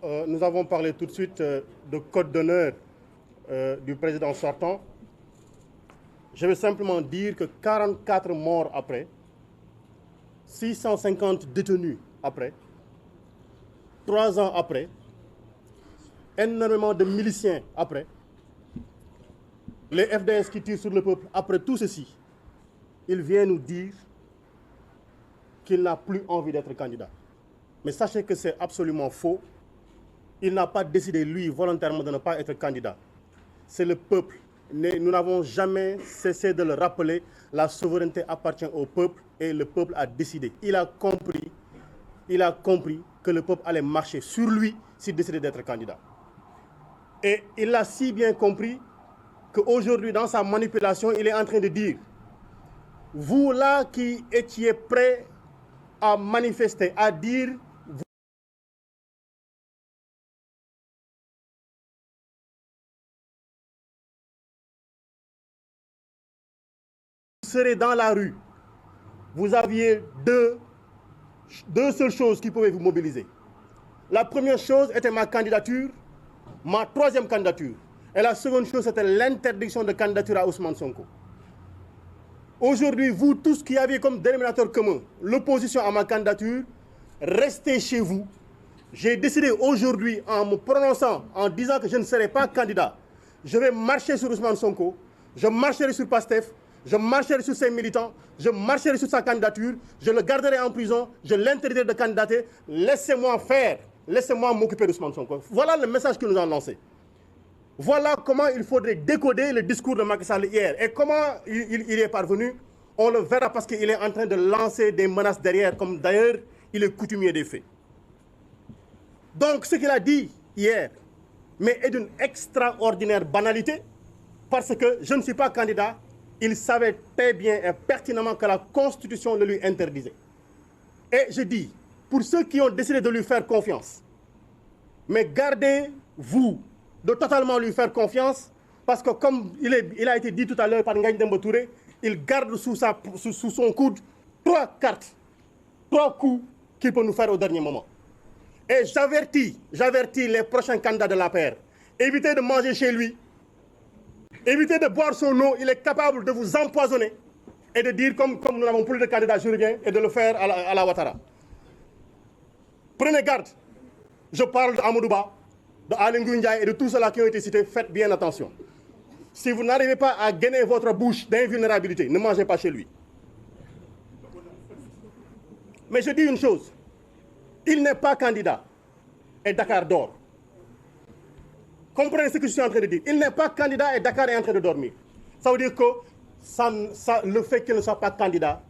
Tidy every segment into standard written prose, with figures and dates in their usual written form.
nous avons parlé tout de suite de code d'honneur du président sortant. Je vais simplement dire que 44 morts après, 650 détenus après, 3 ans après, énormément de miliciens après, les FDS qui tirent sur le peuple, après tout ceci, il vient nous dire qu'il n'a plus envie d'être candidat. Mais sachez que c'est absolument faux. Il n'a pas décidé, lui, volontairement de ne pas être candidat. C'est le peuple. Nous n'avons jamais cessé de le rappeler. La souveraineté appartient au peuple et le peuple a décidé. Il a compris que le peuple allait marcher sur lui s'il décidait d'être candidat. Et il a si bien compris qu'aujourd'hui, dans sa manipulation, il est en train de dire, vous là qui étiez prêts à manifester, à dire, vous serez dans la rue, vous aviez deux seules choses qui pouvaient vous mobiliser. La première chose était ma candidature, ma troisième candidature. Et la seconde chose, c'était l'interdiction de candidature à Ousmane Sonko. Aujourd'hui, vous tous qui aviez comme dénominateur commun l'opposition à ma candidature, restez chez vous. J'ai décidé aujourd'hui, en me prononçant, en disant que je ne serai pas candidat, je vais marcher sur Ousmane Sonko, je marcherai sur Pastef, je marcherai sur ses militants, je marcherai sur sa candidature, je le garderai en prison, je l'interdirai de candidater. Laissez-moi faire, laissez-moi m'occuper d'Ousmane Sonko. Voilà le message que nous avons lancé. Voilà comment il faudrait décoder le discours de Macky Sall hier. Et comment il est parvenu, on le verra parce qu'il est en train de lancer des menaces derrière, comme d'ailleurs il est coutumier des faits. Donc ce qu'il a dit hier, mais est d'une extraordinaire banalité, parce que je ne suis pas candidat, il savait très bien et pertinemment que la Constitution le lui interdisait. Et je dis, pour ceux qui ont décidé de lui faire confiance, mais gardez-vous de totalement lui faire confiance, parce que comme il a été dit tout à l'heure par Ngagne Demba Touré, il garde sous son coude 3 cartes, 3 coups qu'il peut nous faire au dernier moment. Et j'avertis les prochains candidats de l'APR, évitez de manger chez lui, évitez de boire son eau, il est capable de vous empoisonner et de dire comme nous n'avons plus de candidats, je reviens, et de le faire à la Ouattara. Prenez garde, je parle d'Amadouba, de Aly Ngouille Ndiaye et de tous ceux-là qui ont été cités, faites bien attention. Si vous n'arrivez pas à gainer votre bouche d'invulnérabilité, ne mangez pas chez lui. Mais je dis une chose, il n'est pas candidat et Dakar dort. Comprenez ce que je suis en train de dire. Il n'est pas candidat et Dakar est en train de dormir. Ça veut dire que le fait qu'il ne soit pas candidat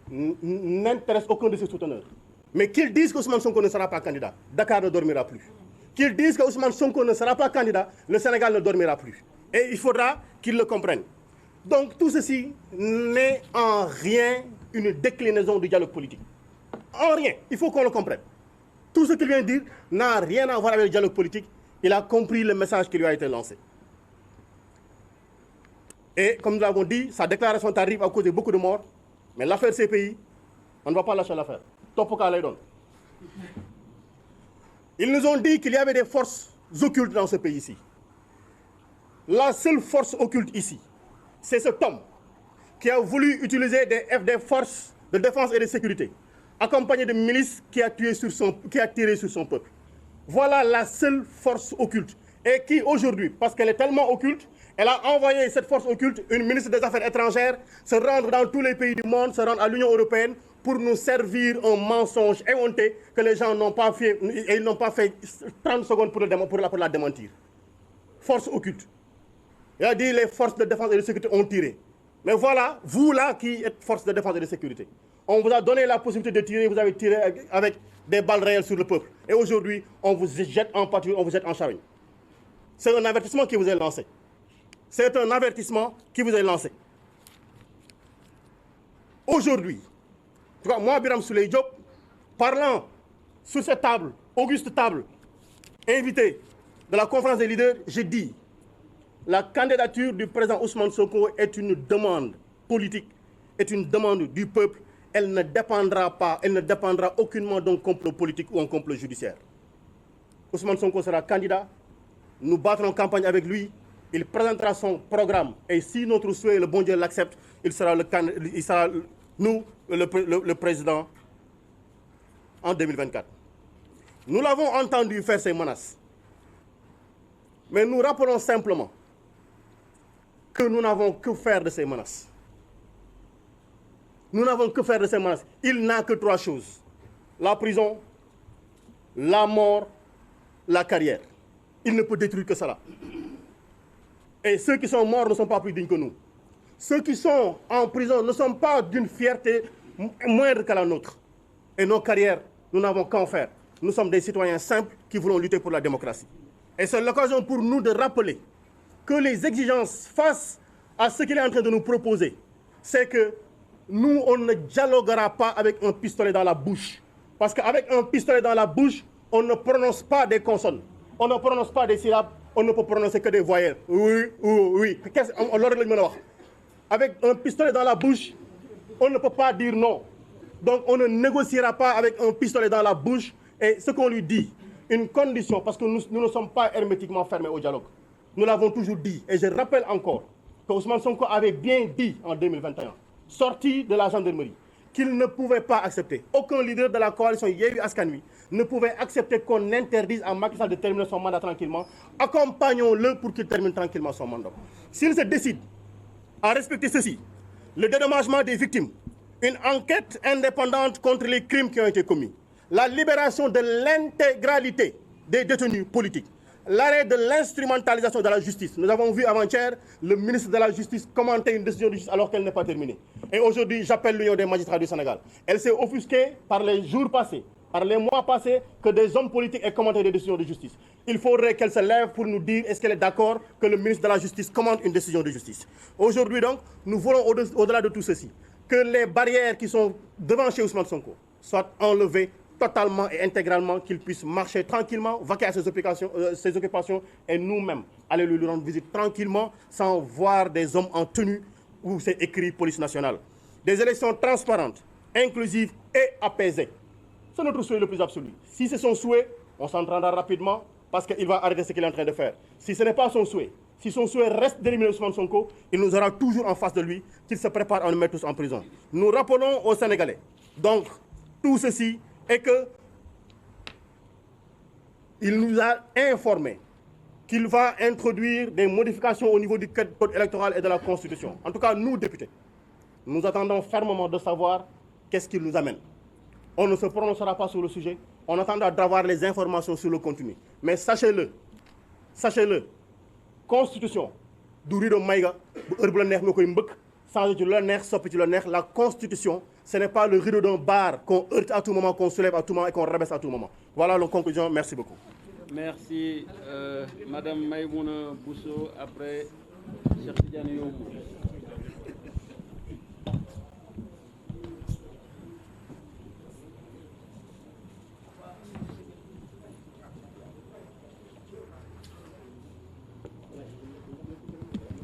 n'intéresse aucun de ses souteneurs. Mais qu'ils disent qu'Ousmane Sonko ne sera pas candidat, Dakar ne dormira plus. Qu'ils disent que Ousmane Sonko ne sera pas candidat, le Sénégal ne dormira plus. Et il faudra qu'ils le comprennent. Donc tout ceci n'est en rien une déclinaison du dialogue politique. En rien, il faut qu'on le comprenne. Tout ce qu'il vient de dire n'a rien à voir avec le dialogue politique. Il a compris le message qui lui a été lancé. Et comme nous l'avons dit, sa déclaration tardive a causé beaucoup de morts. Mais l'affaire CPI, on ne va pas lâcher l'affaire. Topoka lay donne. Ils nous ont dit qu'il y avait des forces occultes dans ce pays-ci. La seule force occulte ici, c'est cet homme qui a voulu utiliser des forces de défense et de sécurité, accompagné de milices qui a tiré sur son peuple. Voilà la seule force occulte. Et qui aujourd'hui, parce qu'elle est tellement occulte, elle a envoyé cette force occulte, une ministre des Affaires étrangères, se rendre dans tous les pays du monde, se rendre à l'Union européenne pour nous servir un mensonge éhonté que les gens n'ont pas fait, et ils n'ont pas fait 30 secondes pour la démentir. Force occulte. Il a dit les forces de défense et de sécurité ont tiré. Mais voilà, vous là qui êtes force de défense et de sécurité, on vous a donné la possibilité de tirer, vous avez tiré avec des balles réelles sur le peuple. Et aujourd'hui, on vous jette en pâture, on vous jette en charogne. C'est un avertissement qui vous est lancé. C'est un avertissement qui vous est lancé. Aujourd'hui, moi, Birame Souleye Diop, parlant sur cette table, auguste table, invité de la conférence des leaders, j'ai dit la candidature du président Ousmane Sonko est une demande politique, est une demande du peuple. Elle ne dépendra aucunement d'un complot politique ou un complot judiciaire. Ousmane Sonko sera candidat. Nous battrons campagne avec lui. Il présentera son programme. Et si notre souhait, le bon Dieu l'accepte, il sera le président en 2024. Nous l'avons entendu faire ces menaces. Mais nous rappelons simplement que nous n'avons que faire de ces menaces. Nous n'avons que faire de ces menaces. Il n'a que 3 choses. La prison, la mort, la carrière. Il ne peut détruire que cela. Et ceux qui sont morts ne sont pas plus dignes que nous. Ceux qui sont en prison ne sont pas d'une fierté moindre qu'à la nôtre. Et nos carrières, nous n'avons qu'à en faire. Nous sommes des citoyens simples qui voulons lutter pour la démocratie. Et c'est l'occasion pour nous de rappeler que les exigences face à ce qu'il est en train de nous proposer, c'est que nous, on ne dialoguera pas avec un pistolet dans la bouche. Parce qu'avec un pistolet dans la bouche, on ne prononce pas des consonnes. On ne prononce pas des syllabes. On ne peut prononcer que des voyelles. Oui, oui, oui. Avec un pistolet dans la bouche, on ne peut pas dire non. Donc on ne négociera pas avec un pistolet dans la bouche. Et ce qu'on lui dit, une condition, parce que nous ne sommes pas hermétiquement fermés au dialogue. Nous l'avons toujours dit. Et je rappelle encore que Ousmane Sonko avait bien dit en 2021, sorti de la gendarmerie, qu'il ne pouvait pas accepter. Aucun leader de la coalition Yewwi Askan Wi ne pouvait accepter qu'on interdise à Macky Sall de terminer son mandat tranquillement. Accompagnons-le pour qu'il termine tranquillement son mandat. S'il se décide à respecter ceci, le dédommagement des victimes, une enquête indépendante contre les crimes qui ont été commis, la libération de l'intégralité des détenus politiques, l'arrêt de l'instrumentalisation de la justice. Nous avons vu avant-hier le ministre de la Justice commenter une décision de justice alors qu'elle n'est pas terminée. Et aujourd'hui, j'appelle l'Union des magistrats du Sénégal. Elle s'est offusquée par les jours passés, par les mois passés, que des hommes politiques aient commenté des décisions de justice. Il faudrait qu'elle se lève pour nous dire est-ce qu'elle est d'accord que le ministre de la Justice commente une décision de justice. Aujourd'hui donc, nous voulons au-delà de tout ceci, que les barrières qui sont devant chez Ousmane Sonko soient enlevées totalement et intégralement, qu'il puisse marcher tranquillement, vaquer à ses occupations et nous-mêmes aller lui rendre visite tranquillement sans voir des hommes en tenue où c'est écrit police nationale. Des élections transparentes, inclusives et apaisées. C'est notre souhait le plus absolu. Si c'est son souhait, on s'entendra rapidement parce qu'il va arrêter ce qu'il est en train de faire. Si ce n'est pas son souhait, si son souhait reste d'éliminer Ousmane Sonko, il nous aura toujours en face de lui qu'il se prépare à nous mettre tous en prison. Nous rappelons aux Sénégalais, donc, tout ceci est que il nous a informé qu'il va introduire des modifications au niveau du code électoral et de la Constitution. En tout cas, nous, députés, nous attendons fermement de savoir qu'est-ce qu'il nous amène. On ne se prononcera pas sur le sujet, on attendra d'avoir les informations sur le contenu. Mais sachez-le, Constitution, du rido maïga, la Constitution, ce n'est pas le rideau d'un bar qu'on heurte à tout moment, qu'on soulève à tout moment et qu'on rabaisse à tout moment. Voilà la conclusion. Merci beaucoup. Merci. Madame Maïmouna Bousso, après Cheikh Tidiane Youm.